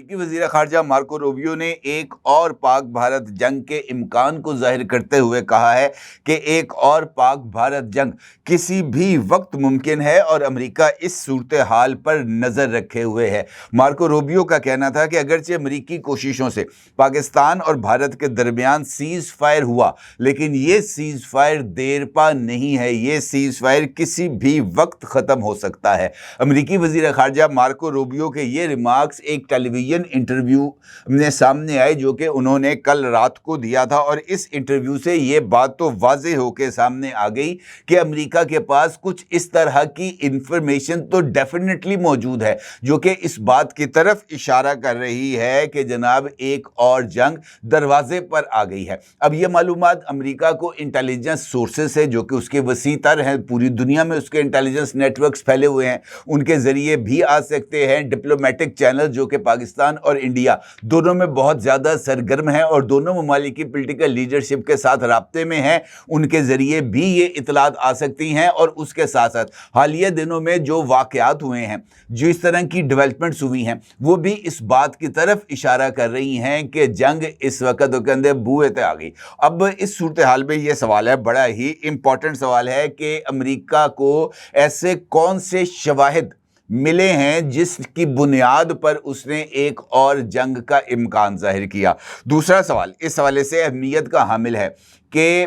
अमेरिकी वज़ीर ख़ारजा Marco Rubio ने एक और पाक भारत जंग के इम्कान को ज़ाहिर करते हुए कहा है कि एक और पाक भारत जंग किसी भी वक्त मुमकिन है और अमेरिका इस सूरत हाल पर नज़र रखे हुए है। मार्को रूबियो का कहना था कि अगरचे अमेरिकी कोशिशों से पाकिस्तान और भारत के दरमियान सीज़ फायर हुआ, लेकिन ये सीज़ फायर देर पा नहीं है, ये सीज़ फायर किसी भी वक्त ख़त्म हो सकता है। अमेरिकी वज़ीर ख़ारजा मार्को रूबियो के ये रिमार्क्स एक टेलीविज़न इंटरव्यू में सामने आए जो कि उन्होंने कल रात को दिया था, और इस इंटरव्यू से ये बात तो वाज़ेह होकर सामने आ गई कि अमेरिका के पास कुछ इस तरह की इंफॉर्मेशन तो डेफिनेटली मौजूद है जो कि इस बात की तरफ इशारा कर रही है कि जनाब एक और जंग दरवाजे पर आ गई है। अब ये मालूमात अमेरिका को इंटेलिजेंस सोर्सेस है जो कि उसके वसी तर हैं, पूरी दुनिया में उसके इंटेलिजेंस नेटवर्क्स फैले हुए हैं, उनके ज़रिए भी आ सकते हैं। डिप्लोमेटिक चैनल जो कि पाकिस्तान और इंडिया दोनों में बहुत ज़्यादा सरगर्म हैं और दोनों ममालिक की पोलिटिकल लीडरशिप के साथ राब्ते में हैं, उनके ज़रिए भी ये इतलात आ सकती हैं। और उसके साथ साथ हालिया दिनों में जो वाक़यात हुए हैं, जो इस तरह की डेवलपमेंट्स हुई हैं, वो भी इस बात की तरफ इशारा कर रही हैं कि जंग इस वक्त के अंदर बूहे ते आ गई। अब इस सूरत हाल में ये सवाल है, बड़ा ही इंपॉर्टेंट सवाल है कि अमेरिका को ऐसे कौन से शवाहिद मिले हैं जिसकी बुनियाद पर उसने एक और जंग का इम्कान जाहिर किया। दूसरा सवाल इस हवाले से अहमियत का हामिल है कि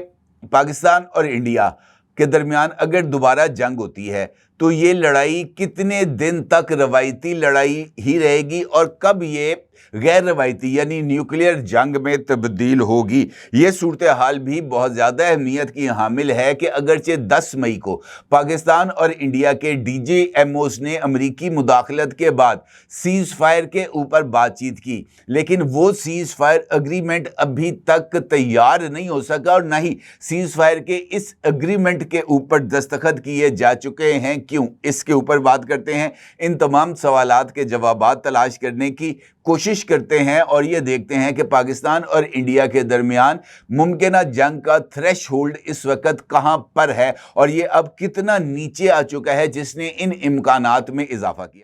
पाकिस्तान और इंडिया के दरमियान अगर दोबारा जंग होती है तो ये लड़ाई कितने दिन तक रवायती लड़ाई ही रहेगी और कब ये गैर रवायती यानी न्यूक्लियर जंग में तब्दील होगी। ये सूरत हाल भी बहुत ज़्यादा अहमियत की हामिल है कि अगरचे 10 मई को पाकिस्तान और इंडिया के DJMOs ने अमेरिकी मुदाखलत के बाद सीज़ फायर के ऊपर बातचीत की, लेकिन वो सीज़ फायर एग्रीमेंट अभी तक तैयार नहीं हो सका और ना ही सीज़ फायर के इस एग्रीमेंट के ऊपर दस्तखत किए जा चुके हैं। क्यों? इसके ऊपर बात करते हैं, इन तमाम सवालात के जवाबात तलाश करने की कोशिश करते हैं और ये देखते हैं कि पाकिस्तान और इंडिया के दरमियान मुमकिन जंग का थ्रेशहोल्ड इस वक्त कहां पर है और ये अब कितना नीचे आ चुका है जिसने इन इम्कानात में इजाफा किया।